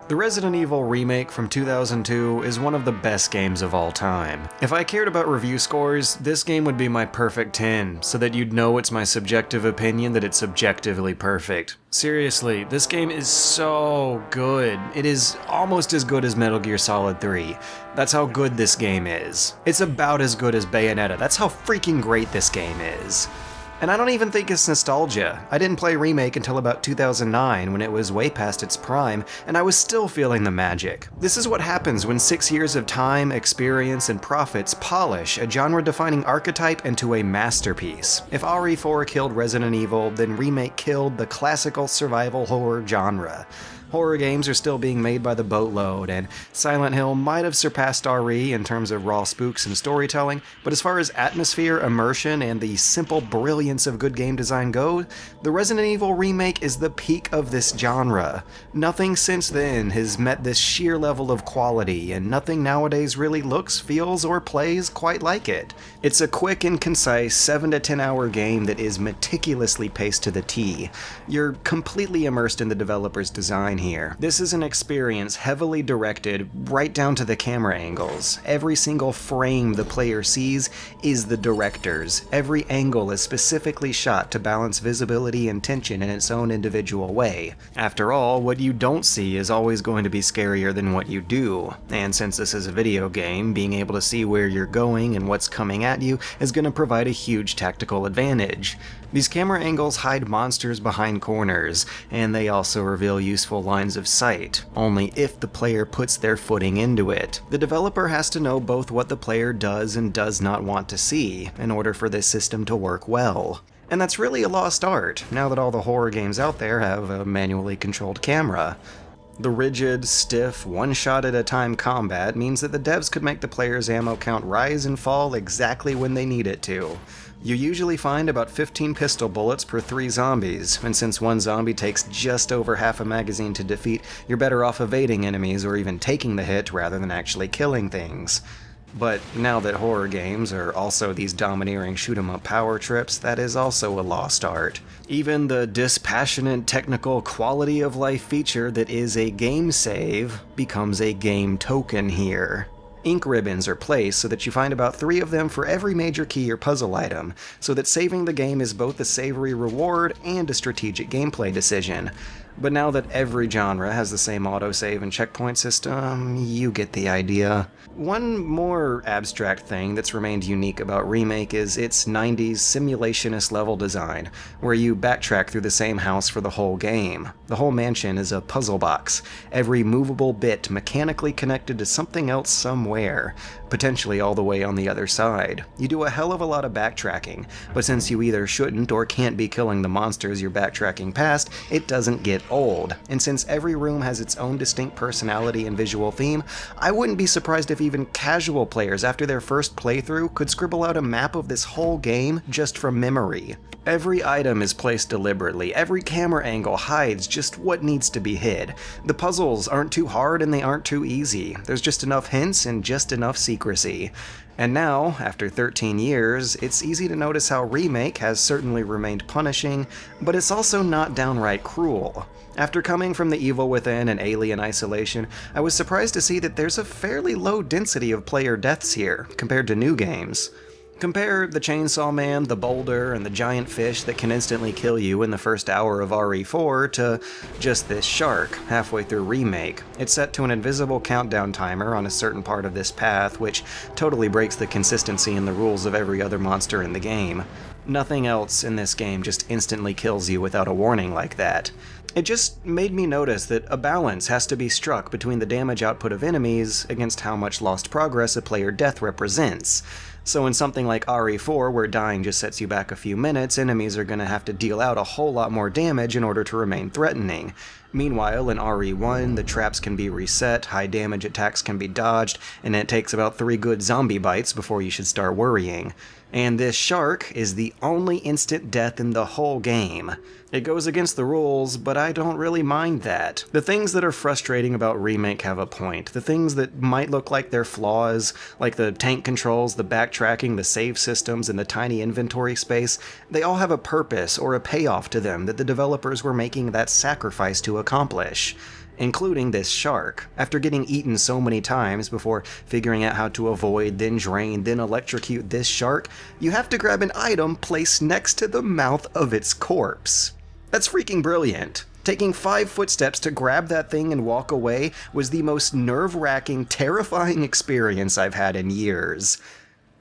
The Resident Evil remake from 2002 is one of the best games of all time. If I cared about review scores, this game would be my perfect 10, so that you'd know it's my subjective opinion that it's subjectively perfect. Seriously, this game is so good. It is almost as good as Metal Gear Solid 3. That's how good this game is. It's about as good as Bayonetta. That's how freaking great this game is. And I don't even think it's nostalgia. I didn't play Remake until about 2009 when it was way past its prime, and I was still feeling the magic. This is what happens when 6 years of time, experience, and profits polish a genre-defining archetype into a masterpiece. If RE4 killed Resident Evil, then Remake killed the classical survival horror genre. Horror games are still being made by the boatload, and Silent Hill might have surpassed RE in terms of raw spooks and storytelling, but as far as atmosphere, immersion, and the simple brilliance of good game design go, the Resident Evil remake is the peak of this genre. Nothing since then has met this sheer level of quality, and nothing nowadays really looks, feels, or plays quite like it. It's a quick and concise 7 to 10 hour game that is meticulously paced to the T. You're completely immersed in the developer's design here. This is an experience heavily directed right down to the camera angles. Every single frame the player sees is the director's. Every angle is specifically shot to balance visibility and tension in its own individual way. After all, what you don't see is always going to be scarier than what you do. And since this is a video game, being able to see where you're going and what's coming at you is going to provide a huge tactical advantage. These camera angles hide monsters behind corners, and they also reveal useful lines of sight, only if the player puts their footing into it. The developer has to know both what the player does and does not want to see in order for this system to work well. And that's really a lost art, now that all the horror games out there have a manually controlled camera. The rigid, stiff, one-shot-at-a-time combat means that the devs could make the player's ammo count rise and fall exactly when they need it to. You usually find about 15 pistol bullets per 3 zombies, and since one zombie takes just over half a magazine to defeat, you're better off evading enemies or even taking the hit rather than actually killing things. But now that horror games are also these domineering shoot-'em-up power trips, that is also a lost art. Even the dispassionate technical quality of life feature that is a game save becomes a game token here. Ink ribbons are placed so that you find about 3 of them for every major key or puzzle item, so that saving the game is both a savory reward and a strategic gameplay decision. But now that every genre has the same autosave and checkpoint system, you get the idea. One more abstract thing that's remained unique about Remake is its 90s simulationist level design, where you backtrack through the same house for the whole game. The whole mansion is a puzzle box, every movable bit mechanically connected to something else somewhere, potentially all the way on the other side. You do a hell of a lot of backtracking, but since you either shouldn't or can't be killing the monsters you're backtracking past, it doesn't get old. And since every room has its own distinct personality and visual theme, I wouldn't be surprised if even casual players after their first playthrough could scribble out a map of this whole game just from memory. Every item is placed deliberately, every camera angle hides just what needs to be hid. The puzzles aren't too hard and they aren't too easy. There's just enough hints and just enough secrecy. And now, after 13 years, it's easy to notice how Remake has certainly remained punishing, but it's also not downright cruel. After coming from The Evil Within and Alien Isolation, I was surprised to see that there's a fairly low density of player deaths here, compared to new games. Compare the Chainsaw Man, the boulder, and the giant fish that can instantly kill you in the first hour of RE4 to just this shark halfway through Remake. It's set to an invisible countdown timer on a certain part of this path, which totally breaks the consistency and the rules of every other monster in the game. Nothing else in this game just instantly kills you without a warning like that. It just made me notice that a balance has to be struck between the damage output of enemies against how much lost progress a player death represents. So in something like RE4, where dying just sets you back a few minutes, enemies are going to have to deal out a whole lot more damage in order to remain threatening. Meanwhile, in RE1, the traps can be reset, high damage attacks can be dodged, and it takes about 3 good zombie bites before you should start worrying. And this shark is the only instant death in the whole game. It goes against the rules, but I don't really mind that. The things that are frustrating about Remake have a point. The things that might look like they're flaws, like the tank controls, the backtracking, the save systems, and the tiny inventory space, they all have a purpose or a payoff to them that the developers were making that sacrifice to accomplish. including this shark. After getting eaten so many times before figuring out how to avoid, then drain, then electrocute this shark, you have to grab an item placed next to the mouth of its corpse. That's freaking brilliant. Taking 5 footsteps to grab that thing and walk away was the most nerve-wracking, terrifying experience I've had in years.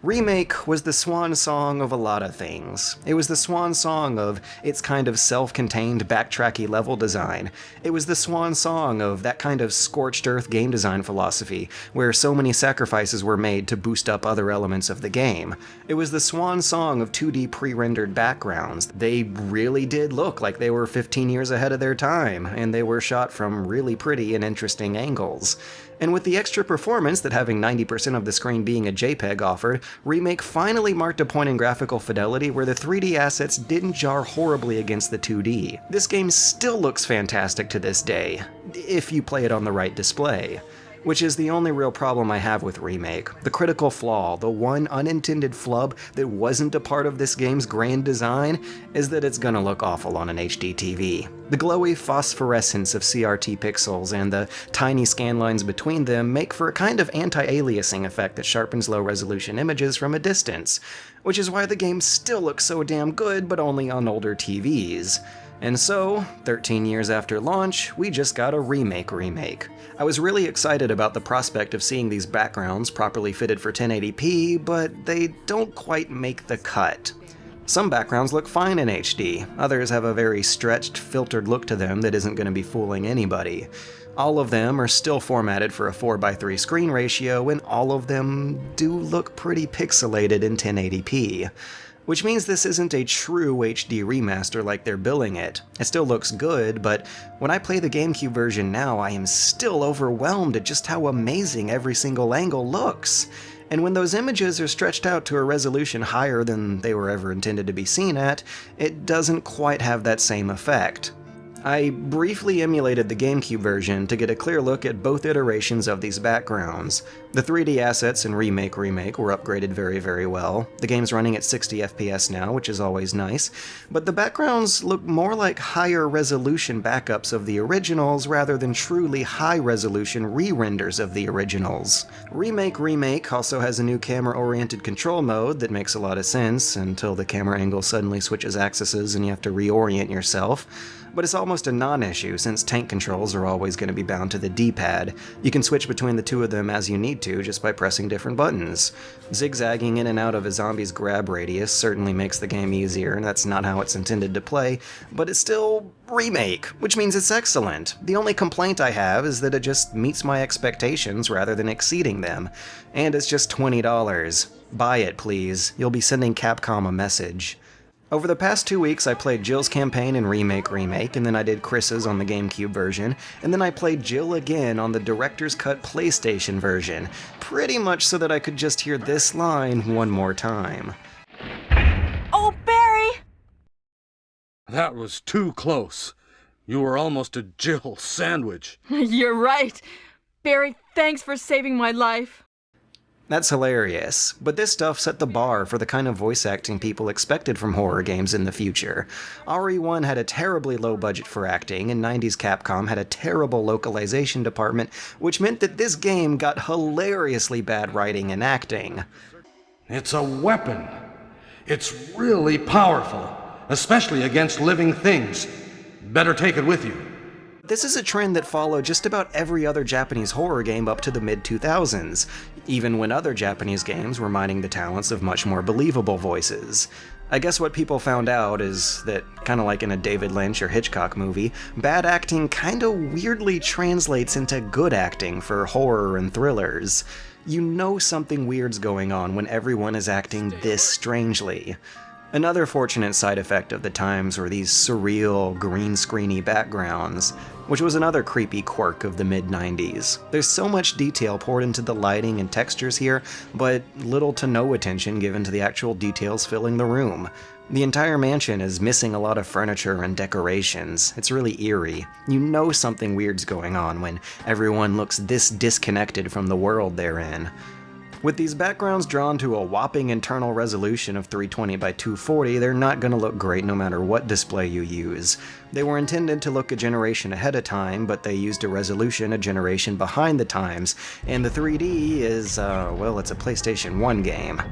Remake was the swan song of a lot of things. It was the swan song of its kind of self-contained backtracky level design. It was the swan song of that kind of scorched earth game design philosophy, where so many sacrifices were made to boost up other elements of the game. It was the swan song of 2D pre-rendered backgrounds. They really did look like they were 15 years ahead of their time, and they were shot from really pretty and interesting angles. And with the extra performance that having 90% of the screen being a JPEG offered, Remake finally marked a point in graphical fidelity where the 3D assets didn't jar horribly against the 2D. This game still looks fantastic to this day, if you play it on the right display. Which is the only real problem I have with Remake. The critical flaw, the one unintended flub that wasn't a part of this game's grand design, is that it's gonna look awful on an HD TV. The glowy phosphorescence of CRT pixels and the tiny scan lines between them make for a kind of anti-aliasing effect that sharpens low-resolution images from a distance, which is why the game still looks so damn good, but only on older TVs. And so, 13 years after launch, we just got a remake. I was really excited about the prospect of seeing these backgrounds properly fitted for 1080p, but they don't quite make the cut. Some backgrounds look fine in HD, others have a very stretched, filtered look to them that isn't going to be fooling anybody. All of them are still formatted for a 4:3 screen ratio, and all of them do look pretty pixelated in 1080p. Which means this isn't a true HD remaster like they're billing it. It still looks good, but when I play the GameCube version now, I am still overwhelmed at just how amazing every single angle looks. And when those images are stretched out to a resolution higher than they were ever intended to be seen at, it doesn't quite have that same effect. I briefly emulated the GameCube version to get a clear look at both iterations of these backgrounds. The 3D assets in Remake were upgraded very well. The game's running at 60 FPS now, which is always nice, but the backgrounds look more like higher resolution backups of the originals rather than truly high resolution re-renders of the originals. Remake also has a new camera-oriented control mode that makes a lot of sense until the camera angle suddenly switches axes and you have to reorient yourself. But it's almost a non-issue since tank controls are always going to be bound to the D-pad. You can switch between the two of them as you need to just by pressing different buttons. Zigzagging in and out of a zombie's grab radius certainly makes the game easier, and that's not how it's intended to play, but it's still Remake, which means it's excellent. The only complaint I have is that it just meets my expectations rather than exceeding them. And it's just $20. Buy it, please. You'll be sending Capcom a message. Over the past 2 weeks, I played Jill's campaign in Remake, and then I did Chris's on the GameCube version, and then I played Jill again on the Director's Cut PlayStation version, pretty much so that I could just hear this line one more time. Oh, Barry! That was too close. You were almost a Jill sandwich. You're right. Barry, thanks for saving my life. That's hilarious, but this stuff set the bar for the kind of voice acting people expected from horror games in the future. RE1 had a terribly low budget for acting, and 90s Capcom had a terrible localization department, which meant that this game got hilariously bad writing and acting. It's a weapon. It's really powerful, especially against living things. Better take it with you. This is a trend that followed just about every other Japanese horror game up to the mid-2000s, even when other Japanese games were mining the talents of much more believable voices. I guess what people found out is that, kinda like in a David Lynch or Hitchcock movie, bad acting kinda weirdly translates into good acting for horror and thrillers. You know something weird's going on when everyone is acting this strangely. Another fortunate side effect of the times were these surreal, green-screeny backgrounds, which was another creepy quirk of the mid-90s. There's so much detail poured into the lighting and textures here, but little to no attention given to the actual details filling the room. The entire mansion is missing a lot of furniture and decorations. It's really eerie. You know something weird's going on when everyone looks this disconnected from the world they're in. With these backgrounds drawn to a whopping internal resolution of 320 by 240, they're not going to look great no matter what display you use. They were intended to look a generation ahead of time, but they used a resolution a generation behind the times, and the 3D is, well, it's a PlayStation 1 game.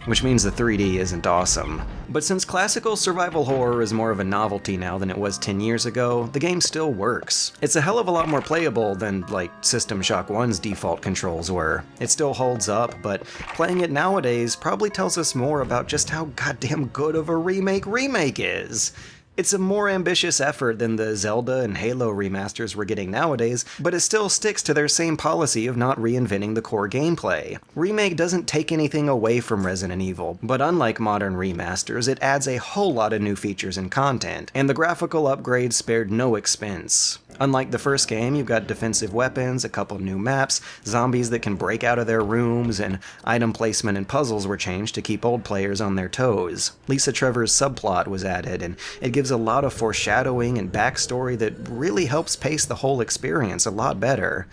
Which means the 3D isn't awesome. But since classical survival horror is more of a novelty now than it was 10 years ago, the game still works. It's a hell of a lot more playable than, like, System Shock 1's default controls were. It still holds up, but playing it nowadays probably tells us more about just how goddamn good of a remake is. It's a more ambitious effort than the Zelda and Halo remasters we're getting nowadays, but it still sticks to their same policy of not reinventing the core gameplay. Remake doesn't take anything away from Resident Evil, but unlike modern remasters, it adds a whole lot of new features and content, and the graphical upgrades spared no expense. Unlike the first game, you've got defensive weapons, a couple new maps, zombies that can break out of their rooms, and item placement and puzzles were changed to keep old players on their toes. Lisa Trevor's subplot was added, and it gives a lot of foreshadowing and backstory that really helps pace the whole experience a lot better.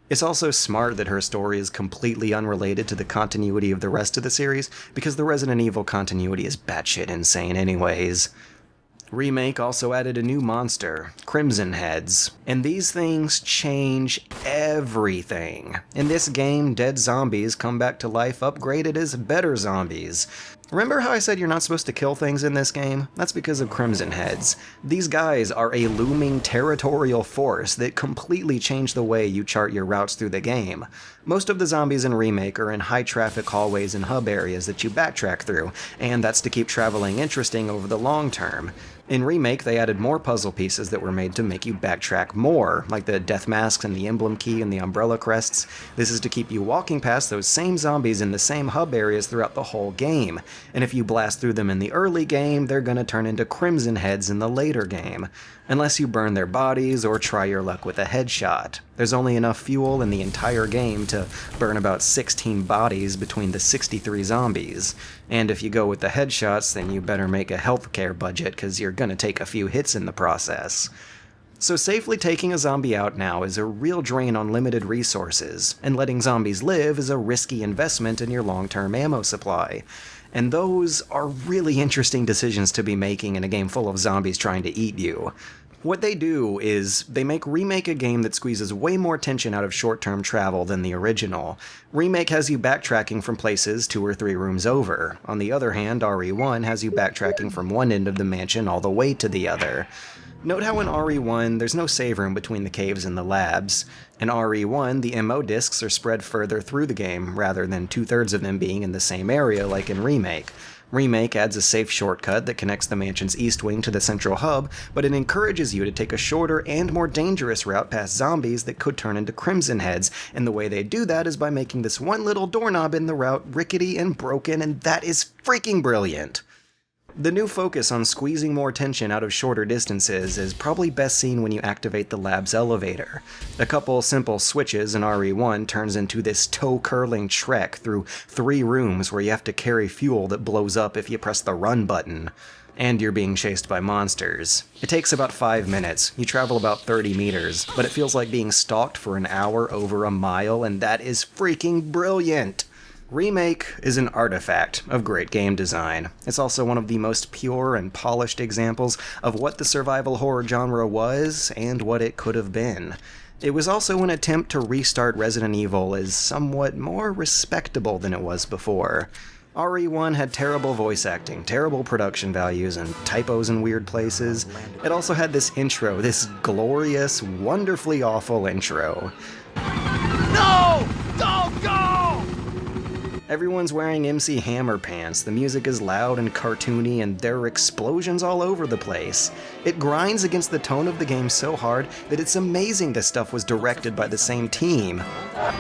It's also smart that her story is completely unrelated to the continuity of the rest of the series, because the Resident Evil continuity is batshit insane anyways. Remake also added a new monster, Crimson Heads, and these things change everything. In this game, dead zombies come back to life upgraded as better zombies. Remember how I said you're not supposed to kill things in this game? That's because of Crimson Heads. These guys are a looming territorial force that completely change the way you chart your routes through the game. Most of the zombies in Remake are in high-traffic hallways and hub areas that you backtrack through, and that's to keep traveling interesting over the long term. In Remake, they added more puzzle pieces that were made to make you backtrack more, like the death masks and the emblem key and the umbrella crests. This is to keep you walking past those same zombies in the same hub areas throughout the whole game, and if you blast through them in the early game, they're gonna turn into Crimson Heads in the later game, unless you burn their bodies or try your luck with a headshot. There's only enough fuel in the entire game to burn about 16 bodies between the 63 zombies, and if you go with the headshots, then you better make a healthcare budget, cause you're gonna take a few hits in the process. So safely taking a zombie out now is a real drain on limited resources, and letting zombies live is a risky investment in your long-term ammo supply. And those are really interesting decisions to be making in a game full of zombies trying to eat you. What they do is, they make Remake a game that squeezes way more tension out of short-term travel than the original. Remake has you backtracking from places 2 or 3 rooms over. On the other hand, RE1 has you backtracking from one end of the mansion all the way to the other. Note how in RE1, there's no save room between the caves and the labs. In RE1, the MO discs are spread further through the game, rather than 2/3 of them being in the same area like in Remake. Remake adds a safe shortcut that connects the mansion's east wing to the central hub, but it encourages you to take a shorter and more dangerous route past zombies that could turn into Crimson Heads, and the way they do that is by making this one little doorknob in the route rickety and broken, and that is freaking brilliant. The new focus on squeezing more tension out of shorter distances is probably best seen when you activate the lab's elevator. A couple simple switches in RE1 turns into this toe-curling trek through 3 rooms where you have to carry fuel that blows up if you press the run button. And you're being chased by monsters. It takes about 5 minutes, you travel about 30 meters, but it feels like being stalked for an hour over a mile, and that is freaking brilliant! Remake is an artifact of great game design. It's also one of the most pure and polished examples of what the survival horror genre was and what it could have been. It was also an attempt to restart Resident Evil as somewhat more respectable than it was before. RE1 had terrible voice acting, terrible production values, and typos in weird places. It also had this intro, this glorious, wonderfully awful intro. No! Don't go! Everyone's wearing MC Hammer pants, the music is loud and cartoony, and there are explosions all over the place. It grinds against the tone of the game so hard that it's amazing this stuff was directed by the same team.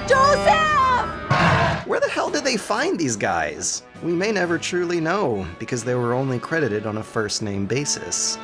Joseph! Where the hell did they find these guys? We may never truly know, because they were only credited on a first-name basis.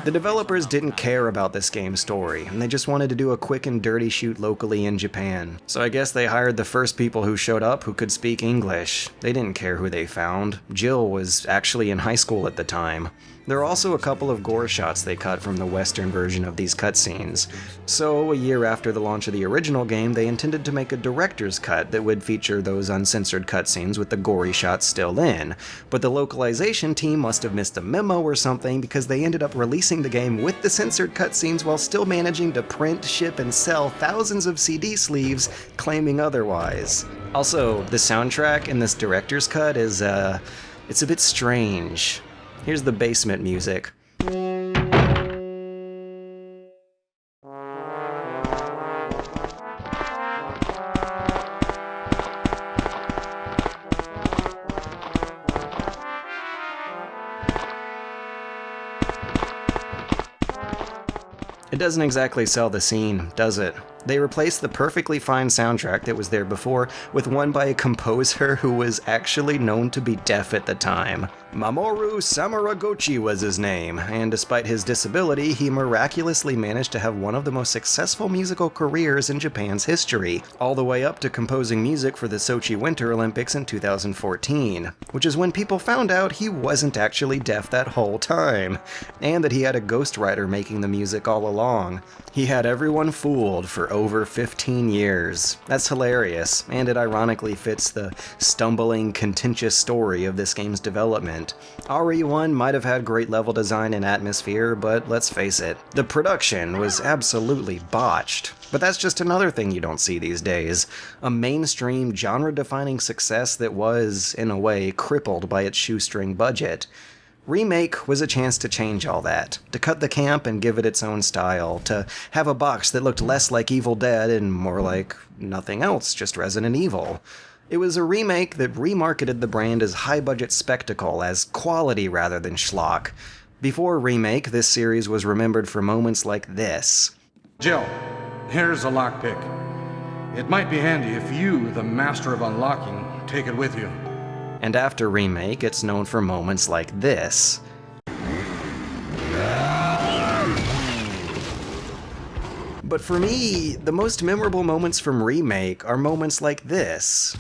The developers didn't care about this game's story, and they just wanted to do a quick and dirty shoot locally in Japan. So I guess they hired the first people who showed up who could speak English. They didn't care who they found. Jill was actually in high school at the time. There are also a couple of gore shots they cut from the Western version of these cutscenes. So, a year after the launch of the original game, they intended to make a director's cut that would feature those uncensored cutscenes with the gory shots still in. But the localization team must have missed a memo or something, because they ended up releasing the game with the censored cutscenes while still managing to print, ship, and sell thousands of CD sleeves, claiming otherwise. Also, the soundtrack in this director's cut is, it's a bit strange. Here's the basement music. It doesn't exactly sell the scene, does it? They replaced the perfectly fine soundtrack that was there before with one by a composer who was actually known to be deaf at the time. Mamoru Samuragochi was his name, and despite his disability, he miraculously managed to have one of the most successful musical careers in Japan's history, all the way up to composing music for the Sochi Winter Olympics in 2014, which is when people found out he wasn't actually deaf that whole time, and that he had a ghostwriter making the music all along. He had everyone fooled for over 15 years. That's hilarious, and it ironically fits the stumbling, contentious story of this game's development. RE1 might have had great level design and atmosphere, but let's face it, the production was absolutely botched. But that's just another thing you don't see these days. A mainstream, genre-defining success that was, in a way, crippled by its shoestring budget. REmake was a chance to change all that, to cut the camp and give it its own style, to have a box that looked less like Evil Dead and more like nothing else, just Resident Evil. It was a remake that remarketed the brand as high-budget spectacle, as quality rather than schlock. Before REmake, this series was remembered for moments like this. Jill, here's a lockpick. It might be handy if you, the master of unlocking, take it with you. And after REmake, it's known for moments like this. But for me, the most memorable moments from REmake are moments like this.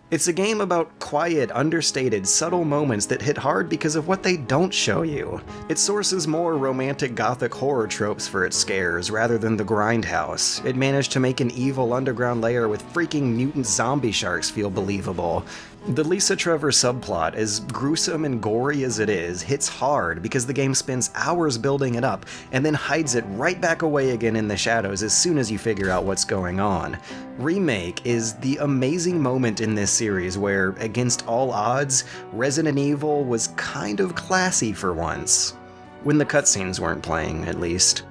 It's a game about quiet, understated, subtle moments that hit hard because of what they don't show you. It sources more romantic gothic horror tropes for its scares rather than the grindhouse. It managed to make an evil underground lair with freaking mutant zombie sharks feel believable. The Lisa Trevor subplot, as gruesome and gory as it is, hits hard because the game spends hours building it up and then hides it right back away again in the shadows as soon as you figure out what's going on. REmake is the amazing moment in this series where, against all odds, Resident Evil was kind of classy for once. When the cutscenes weren't playing, at least.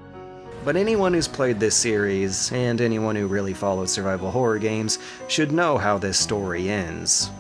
But anyone who's played this series, and anyone who really follows survival horror games, should know how this story ends.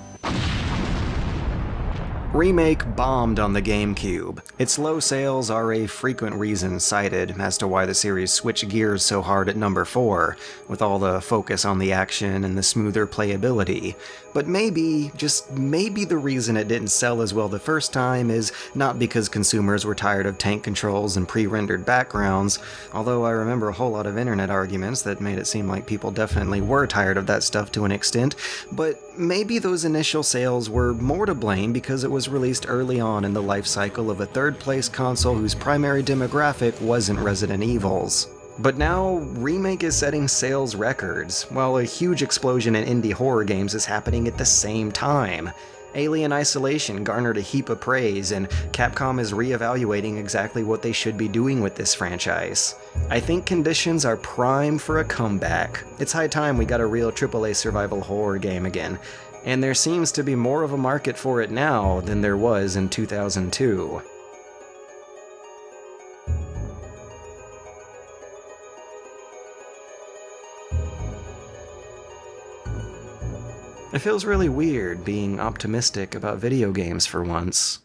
REmake bombed on the GameCube. Its low sales are a frequent reason cited as to why the series switched gears so hard at number 4, with all the focus on the action and the smoother playability. But maybe, just maybe the reason it didn't sell as well the first time is not because consumers were tired of tank controls and pre-rendered backgrounds, although I remember a whole lot of internet arguments that made it seem like people definitely were tired of that stuff to an extent, but maybe those initial sales were more to blame because it was released early on in the life cycle of a third-place console whose primary demographic wasn't Resident Evil's. But now, REmake is setting sales records, while a huge explosion in indie horror games is happening at the same time. Alien Isolation garnered a heap of praise, and Capcom is re-evaluating exactly what they should be doing with this franchise. I think conditions are prime for a comeback. It's high time we got a real AAA survival horror game again, and there seems to be more of a market for it now than there was in 2002. It feels really weird being optimistic about video games for once.